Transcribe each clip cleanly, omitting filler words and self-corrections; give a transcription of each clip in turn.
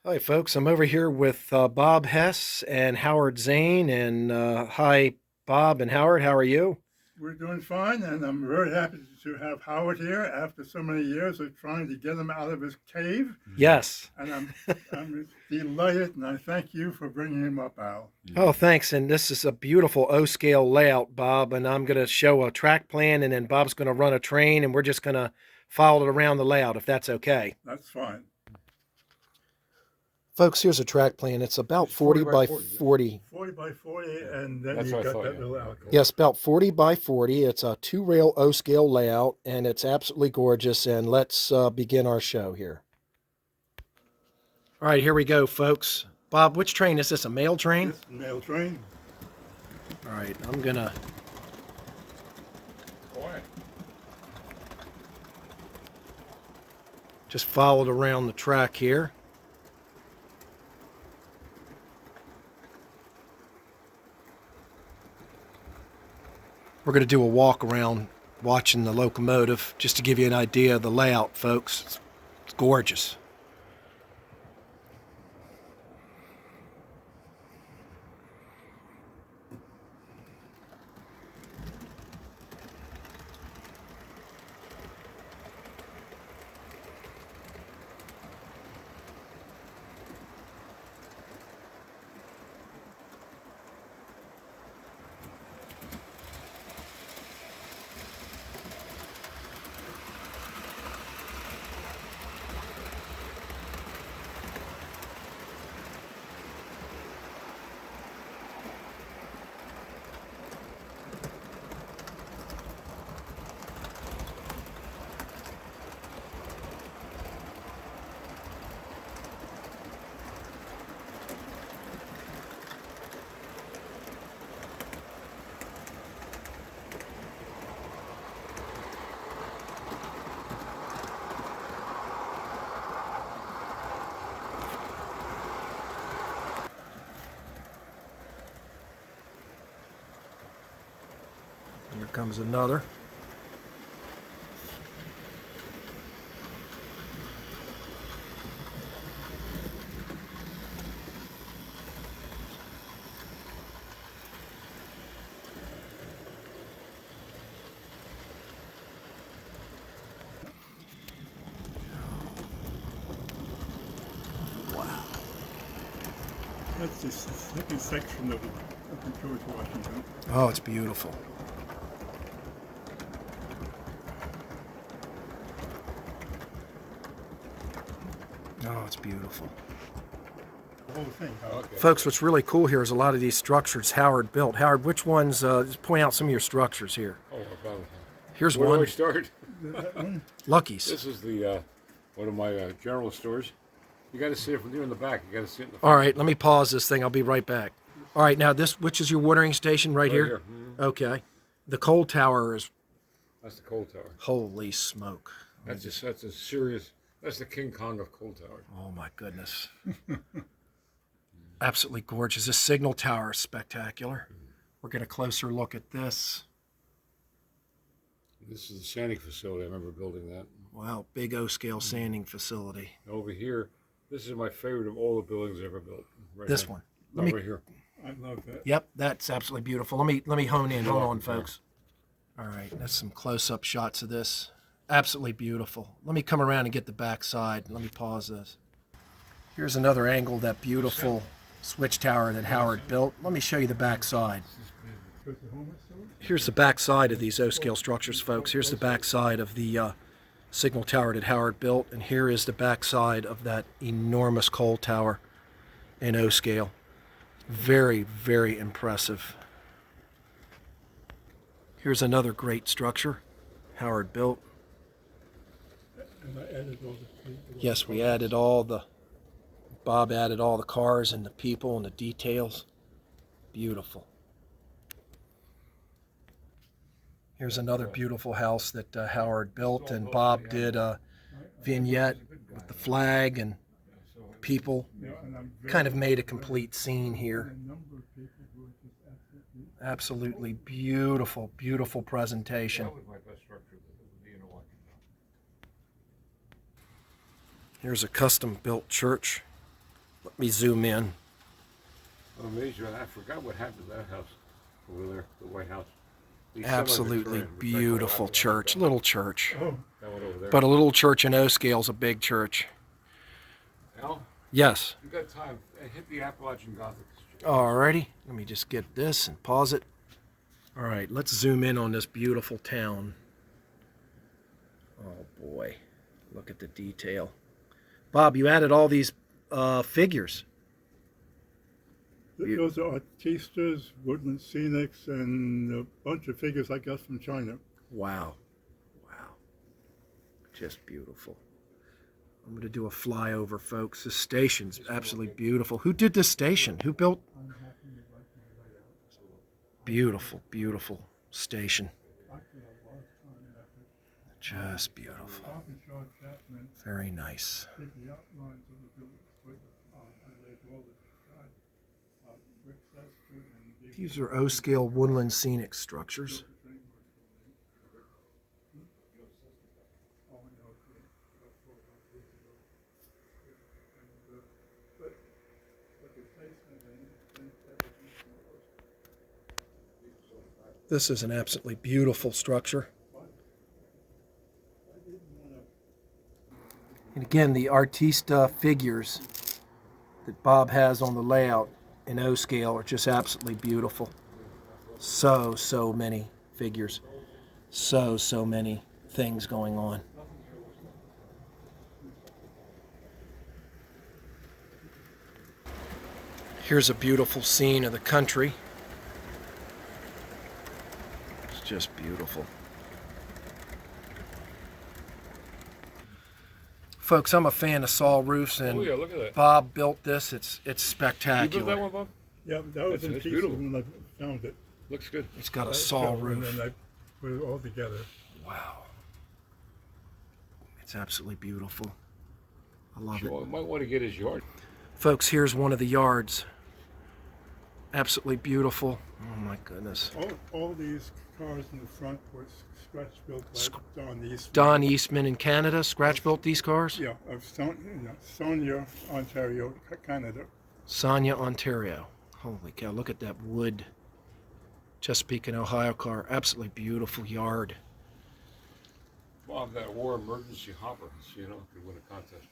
Hi, folks. I'm over here with Bob Hess and Howard Zane. And hi, Bob and Howard. How are you? We're doing fine, and I'm very happy to have Howard here after so many years of trying to get him out of his cave. Yes. And I'm delighted, and I thank you for bringing him up, Al. Oh, thanks. And this is a beautiful O-scale layout, Bob. And I'm going to show a track plan, and then Bob's going to run a train, and we're just going to follow it around the layout, if that's okay. That's fine. Folks, here's a track plan. It's about It's 40 by 40. 40. 40 by 40, and then That's you've what I got thought, that yeah. little alcove. Yes, about 40 by 40. It's a two-rail O-scale layout, and it's absolutely gorgeous. And let's begin our show here. All right, here we go, folks. Bob, which train is this? A mail train? This mail train. All right, I'm going to Why? just follow it around the track here. We're going to do a walk around watching the locomotive just to give you an idea of the layout, folks. It's gorgeous. Here comes another. That's the second section of the George Washington. Oh, it's beautiful. Oh, it's beautiful. The whole thing. Okay. Folks, what's really cool here is a lot of these structures Howard built. Howard, which ones, just point out some of your structures here. Oh, about Here's where do one, I start? Lucky's. This is the one of my general stores. You got to see it from here in the back. You got to see it in the All right, let me pause this thing. I'll be right back. All right, now which is your watering station right here? Mhm. Okay. The coal tower is, That's the coal tower. holy smoke. That's a serious. That's the King Kong of coal towers. Oh my goodness. Absolutely gorgeous. This signal tower is spectacular. We're getting a closer look at this. This is the sanding facility. I remember building that. Wow, big O-scale sanding facility. Over here, this is my favorite of all the buildings I ever built. Right This here. one. No, Let me, right here. I love that. yep, that's absolutely beautiful. Let me hone in. Hold on, folks. All right, that's some close-up shots of this. Absolutely beautiful. Let me come around and get the back side. Let me pause this. Here's another angle of that beautiful switch tower that Howard built. Let me show you the back side. Here's the back side of these O-scale structures, folks. Here's the back side of the signal tower that Howard built, and here is the back side of that enormous coal tower in O-scale. Very, very impressive. Here's another great structure Howard built. And I added all the Yes, Bob added all the cars and the people and the details. Beautiful. Here's another beautiful house that Howard built, and Bob did a vignette with the flag and people. Kind of made a complete scene here. Absolutely beautiful, beautiful presentation. That was my best structure. The Washington. Here's a custom built church Let me zoom in. I'm amazed you. I forgot what happened to that house over there, the White House. The Absolutely semi-Victorian, beautiful church. Little church. Oh, That one over there. But a little church in O scale is a big church. Al, Yes. you got time? Hit the Appalachian Gothic. Alrighty. Let me just get this and pause it. All right, let's zoom in on this beautiful town. Oh boy, look at the detail. Bob, you added all these figures. those are artistas, woodland scenics, and a bunch of figures I got from China. Wow. Wow. Just beautiful. I'm going to do a flyover, folks. This station's absolutely beautiful. Who did this station? Who built? Beautiful, beautiful station. Just beautiful. Very nice. These are O-scale woodland scenic structures. This is an absolutely beautiful structure. And again, the artista figures that Bob has on the layout in O scale are just absolutely beautiful. So many figures. So many things going on. Here's a beautiful scene of the country. It's just beautiful. Folks, I'm a fan of saw roofs, and Oh yeah, look at that. Bob built this. It's You built that spectacular. one, Bob? Yeah, that was in That's pieces beautiful. when I found it. Looks good. It's got a saw And roof. then I put it all together. Wow. It's absolutely beautiful. I love it. Well, might want to get his yard. Folks, here's one of the yards. Absolutely beautiful. Oh my goodness. All these cars in the front were scratch built by Don Eastman. Don Eastman in Canada scratch built these cars. Yeah, of Sonia, Ontario, Canada. Sonia, Ontario. Holy cow, look at that wood. Chesapeake and Ohio car. Absolutely beautiful yard. Bob, that war emergency hopper, you know, could win a contest.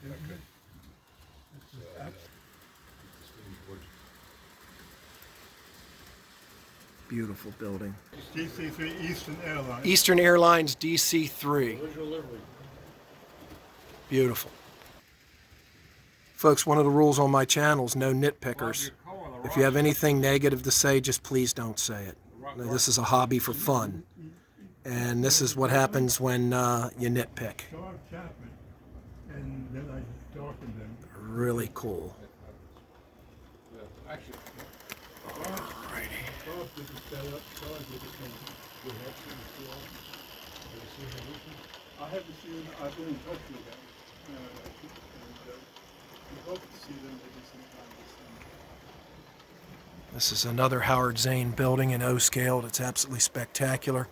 Okay. Beautiful building. DC-3 Eastern Airlines. Eastern Airlines DC-3. Original livery. Beautiful. Folks, one of the rules on my channel is no nitpickers. If you have anything negative to say, just please don't say it. This is a hobby for fun. And this is what happens when you nitpick. Dog Chapman. And then I darkened them. Really cool. Actually, Alrighty. Bob did the setup, Dog did the painting. I haven't seen them. I've been in touch with them. We hope to see them maybe sometime this summer. This is another Howard Zane building in O scale. It's absolutely spectacular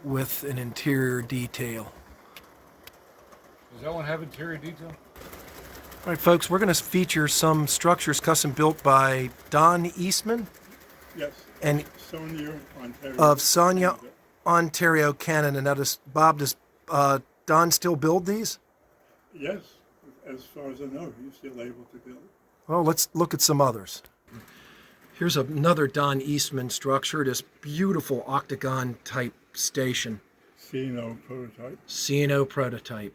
with an interior detail. does that one have interior detail? All right, folks, we're going to feature some structures custom built by Don Eastman Yes. and Sonia, Ontario. of Sonia, Ontario, Canada. Now, does Don still build these? Yes, as far as I know, he's still able to build. Well, let's look at some others. Here's another Don Eastman structure, this beautiful octagon type station. C&O prototype. C&O prototype.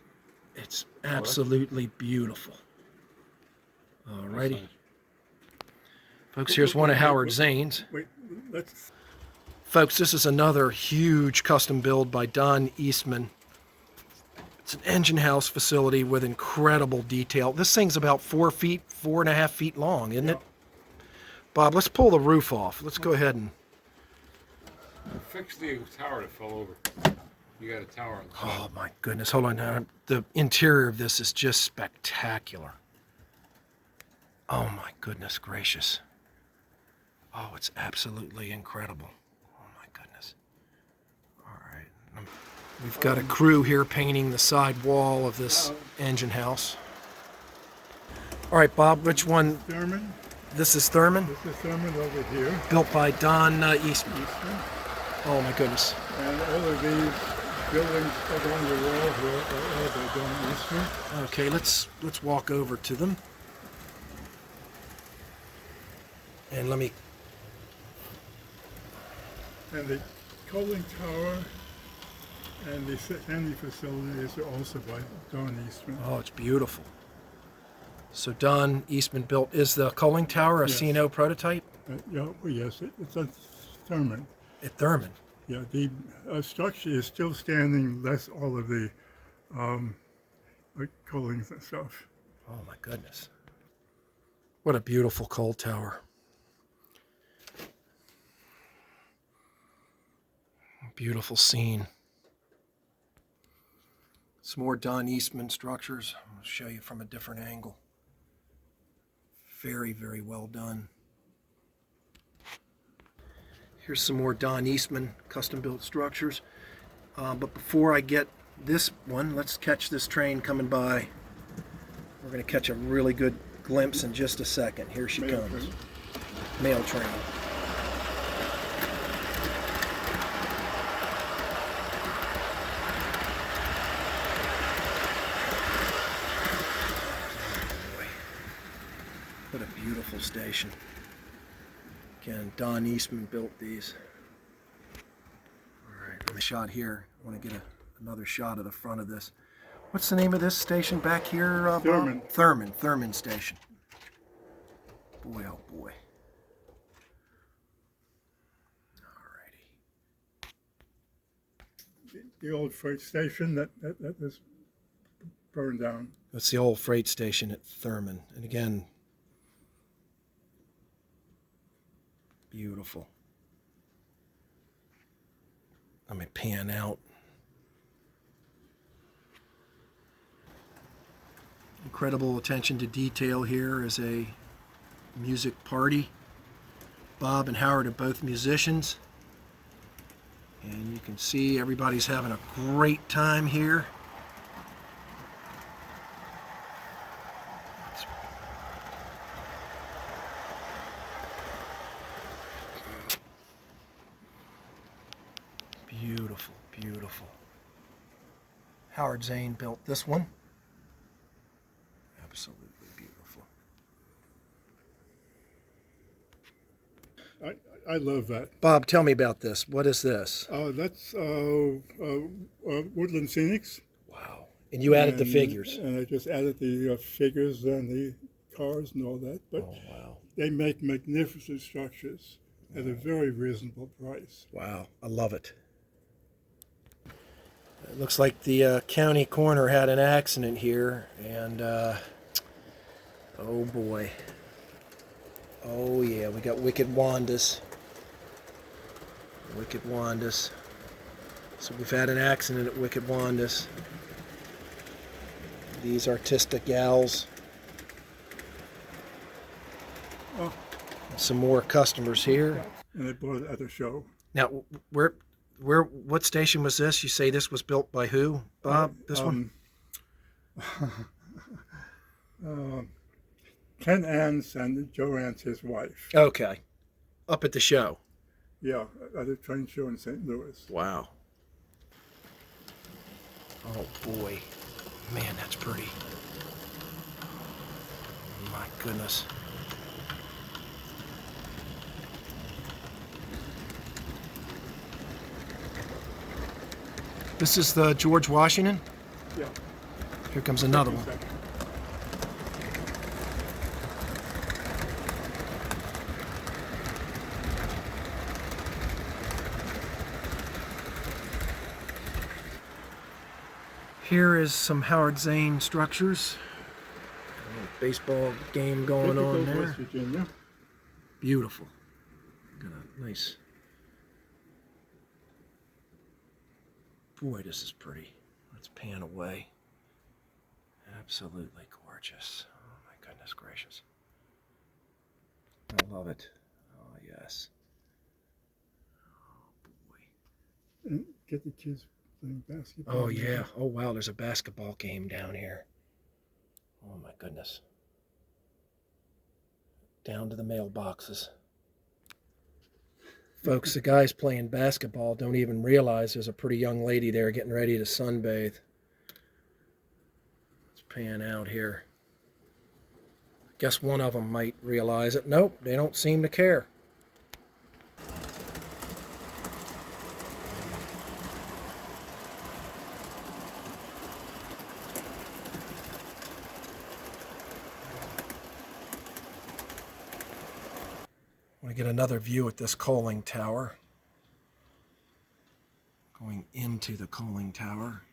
It's absolutely beautiful. Alrighty. Nice. Folks, here's one of Howard Zane's. Wait, let's. Folks, this is another huge custom build by Don Eastman. It's an engine house facility with incredible detail. This thing's about 4 feet, 4.5 feet long, isn't it? Bob, let's pull the roof off. Let's go ahead and... Fix the tower that fell over. You got a tower on the side. Oh my goodness, hold on now. The interior of this is just spectacular. Oh my goodness gracious. Oh, it's absolutely incredible. Oh my goodness. All right. We've got a crew here painting the side wall of this engine house. All right, Bob, which one? Thurman. This is Thurman, This is Thurman over here. built by Don Eastman. Eastern. Oh my goodness. And all of these buildings along the wall here are all by Don Eastman. Okay, let's walk over to them. And let me. And the cooling tower and the handy facilities are also by Don Eastman. Oh, it's beautiful. So Don Eastman built. Is the cooling tower a Yes. C&O prototype? Yeah, well, yes, it's a Thurman. At Thurman. Yeah, the structure is still standing, less all of the coolings and stuff. Oh my goodness. What a beautiful coal tower. Beautiful scene. Some more Don Eastman structures. I'll show you from a different angle. Very, very well done. Here's some more Don Eastman custom-built structures. But before I get this one, let's catch this train coming by. We're going to catch a really good glimpse in just a second. Here she Mail comes. train. Mail train. What a beautiful station. Again, Don Eastman built these. All right, let me shot here. I want to get another shot of the front of this. What's the name of this station back here, Bob? Thurman. Thurman Station. Boy, oh boy. Alrighty. The old freight station that was burned down. That's the old freight station at Thurman. And again, beautiful. Let me pan out. Incredible attention to detail here as a music party. Bob and Howard are both musicians. And you can see everybody's having a great time here. Beautiful, beautiful. Howard Zane built this one. Absolutely beautiful. I love that. Bob, tell me about this. What is this? That's Woodland Scenics. Wow. And you added the And- figures. And I just added the figures and the cars and all that. But Oh, wow. they make magnificent structures at a very reasonable price. Wow. I love it. It looks like the county coroner had an accident here, and oh boy. Oh yeah, we got Wicked Wandas. Wicked Wandas. So we've had an accident at Wicked Wandas. These artistic gals. Oh. Some more customers here. And they bought it at a show. Now, what station was this? You say this was built by who, Bob? This one? Ken Ann's and Joanne's his wife. Okay. Up at the show. Yeah, at a train show in St. Louis. Wow. Oh boy. Man, that's pretty. My goodness. This is the George Washington. Yeah. Here comes another one. Here is some Howard Zane structures. Baseball game going on Typical there. West Virginia. Beautiful. Got a nice. Boy, this is pretty. Let's pan away. Absolutely gorgeous. Oh my goodness gracious. I love it. Oh yes. Oh boy. And get the kids playing basketball. Oh yeah. Oh wow, there's a basketball game down here. Oh my goodness. down to the mailboxes. Folks, the guys playing basketball don't even realize there's a pretty young lady there getting ready to sunbathe. Let's pan out here. Guess one of them might realize it. Nope, they don't seem to care. I want to get another view at this coaling tower. Going into the coaling tower.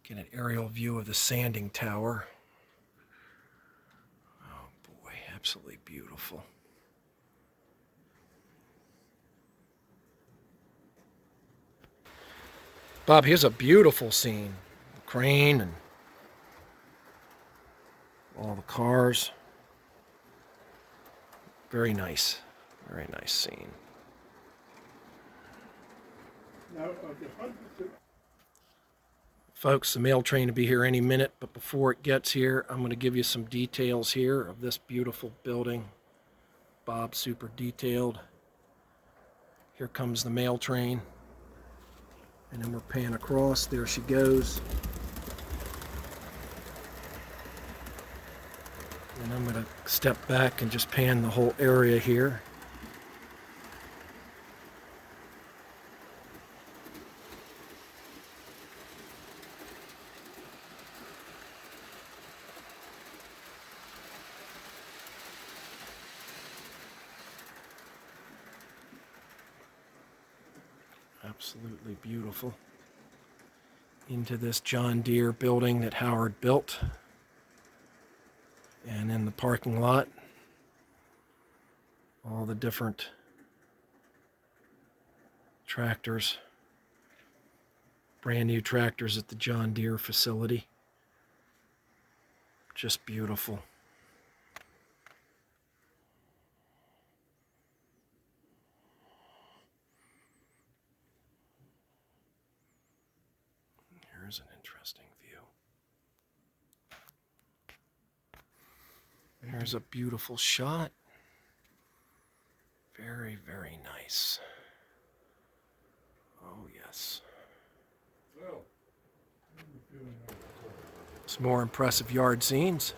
Get an aerial view of the sanding tower. Oh boy, absolutely beautiful. Bob, here's a beautiful scene. The crane and all the cars. Very nice. Very nice scene. Now, the hundreds of Folks, the mail train will be here any minute, but before it gets here, I'm going to give you some details here of this beautiful building. Bob super detailed. Here comes the mail train. And then we're panning across. There she goes. And I'm going to step back and just pan the whole area here. Absolutely beautiful. Into this John Deere building that Howard built. And in the parking lot, all the different tractors. Brand new tractors at the John Deere facility. Just beautiful. Here's an interesting view. There's a beautiful shot. Very, very nice. Oh, yes. Some more impressive yard scenes.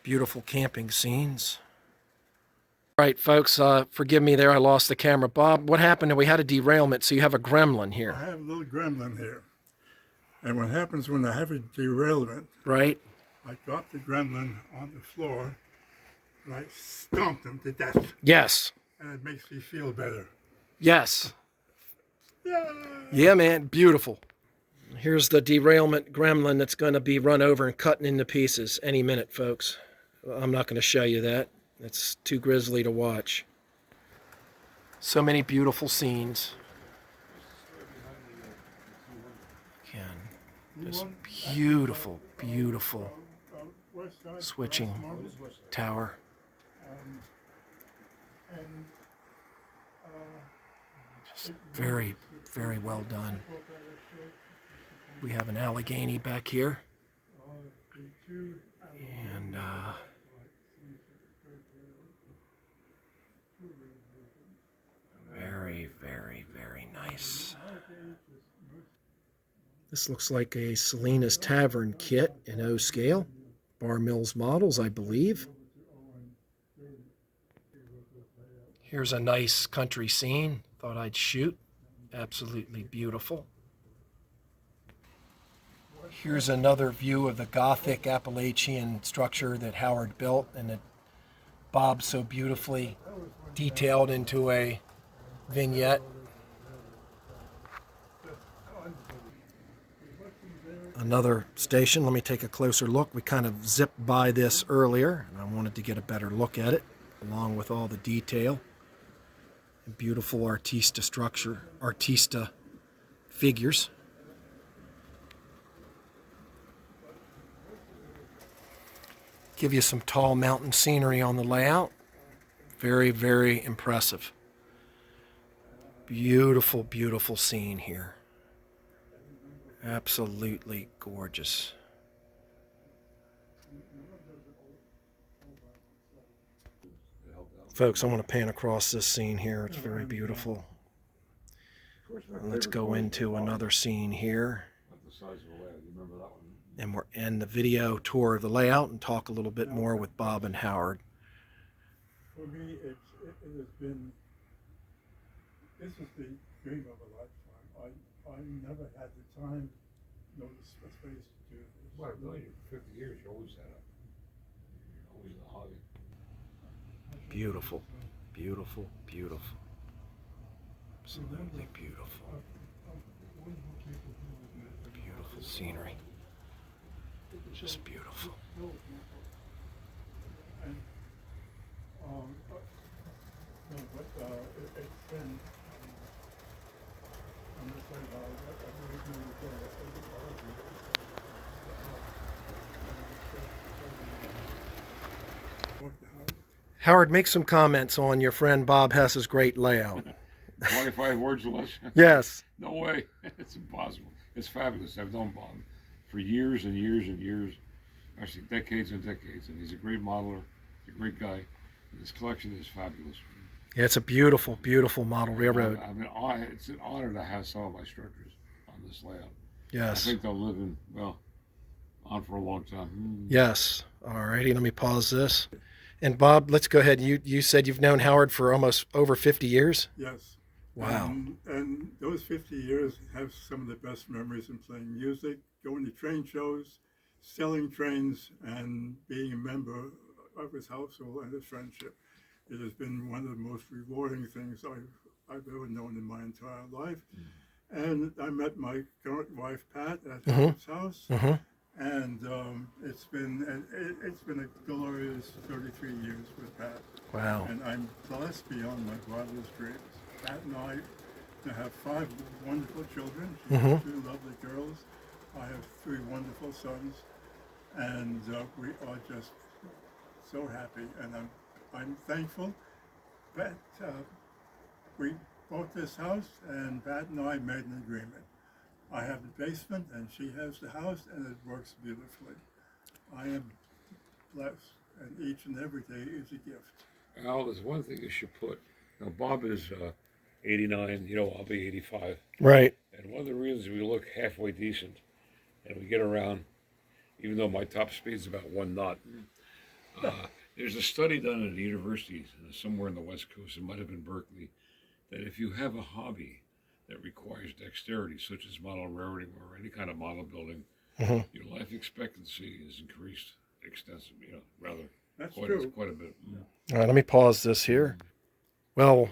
Beautiful camping scenes. All right, folks, forgive me there. I lost the camera. Bob, what happened? We had a derailment, so you have a gremlin I here, have a little gremlin here. And what happens when I have a derailment, right? I drop the gremlin on the floor and I stomp them to death. Yes. And it makes me feel better. Yes. Yeah. Yeah, man. Beautiful. Here's the derailment gremlin that's going to be run over and cut into pieces any minute, folks. I'm not going to show you that. It's too grisly to watch. So many beautiful scenes. Again, this beautiful, beautiful switching tower. Just very, very well done. We have an Allegheny back here. And very, very, very nice. This looks like a Salinas Tavern kit in O scale. Bar Mills models, I believe. Here's a nice country scene. Thought I'd shoot. Absolutely beautiful. Here's another view of the Gothic Appalachian structure that Howard built and that Bob so beautifully detailed into a vignette. Another station. Let me take a closer look. We kind of zipped by this earlier, and I wanted to get a better look at it, along with all the detail. And beautiful artista structure, artista figures. Give you some tall mountain scenery on the layout. Very, very impressive. Beautiful, beautiful scene here. Absolutely gorgeous. Folks, I want to pan across this scene here. It's very beautiful. Of course, my Let's favorite go car is into the another scene here. About the size of a lad. You remember that one? And we're in the video tour of the layout and talk a little bit more with Bob and Howard. For me, it has been, this is the dream of a lifetime. I never had the time, nor the space to do this. Well, I've known you for 50 years. You always had it. You're always in the hobby. Beautiful, beautiful, beautiful. Absolutely beautiful. Beautiful scenery. Just beautiful. And, no, but it's been, I'm just saying, I really do Howard, make some comments on your friend Bob Hess's great layout. 25 words or less? Yes. No way. It's impossible. It's fabulous. I've known Bob for years and years and years, actually decades and decades, and he's a great modeler, a great guy. And his collection is fabulous. Yeah, it's a beautiful, beautiful model railroad. I mean, it's an honor to have some of my structures on this layout. Yes. I think they'll live in, well, on for a long time. Yes. All righty, let me pause this. And Bob, let's go ahead. You said you've known Howard for almost over 50 years? Yes. Wow. And those 50 years have some of the best memories in playing music, going to train shows, selling trains, and being a member of his household and his friendship. It has been one of the most rewarding things I've ever known in my entire life. And I met my current wife, Pat, at Howard's house. And it's been a glorious 33 years with Pat. Wow. And I'm blessed beyond my wildest dreams. Pat and I have 5 wonderful children. She has 2 lovely girls. I have 3 wonderful sons, and we are just so happy. And I'm thankful that we bought this house, and Pat and I made an agreement. I have the basement, and she has the house, and it works beautifully. I am blessed, and each and every day is a gift. Al, there's one thing you should put. Now, Bob is 89, I'll be 85. Right. And one of the reasons we look halfway decent and we get around, even though my top speed is about 1 knot, there's a study done at a university somewhere in the West Coast, it might have been Berkeley, that if you have a hobby that requires dexterity, such as model railroading or any kind of model building, your life expectancy is increased extensively, That's quite a bit. All right, let me pause this here. Well,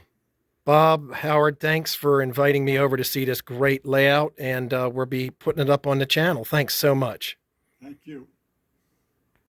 Bob, Howard, thanks for inviting me over to see this great layout, and we'll be putting it up on the channel. Thanks so much. Thank you.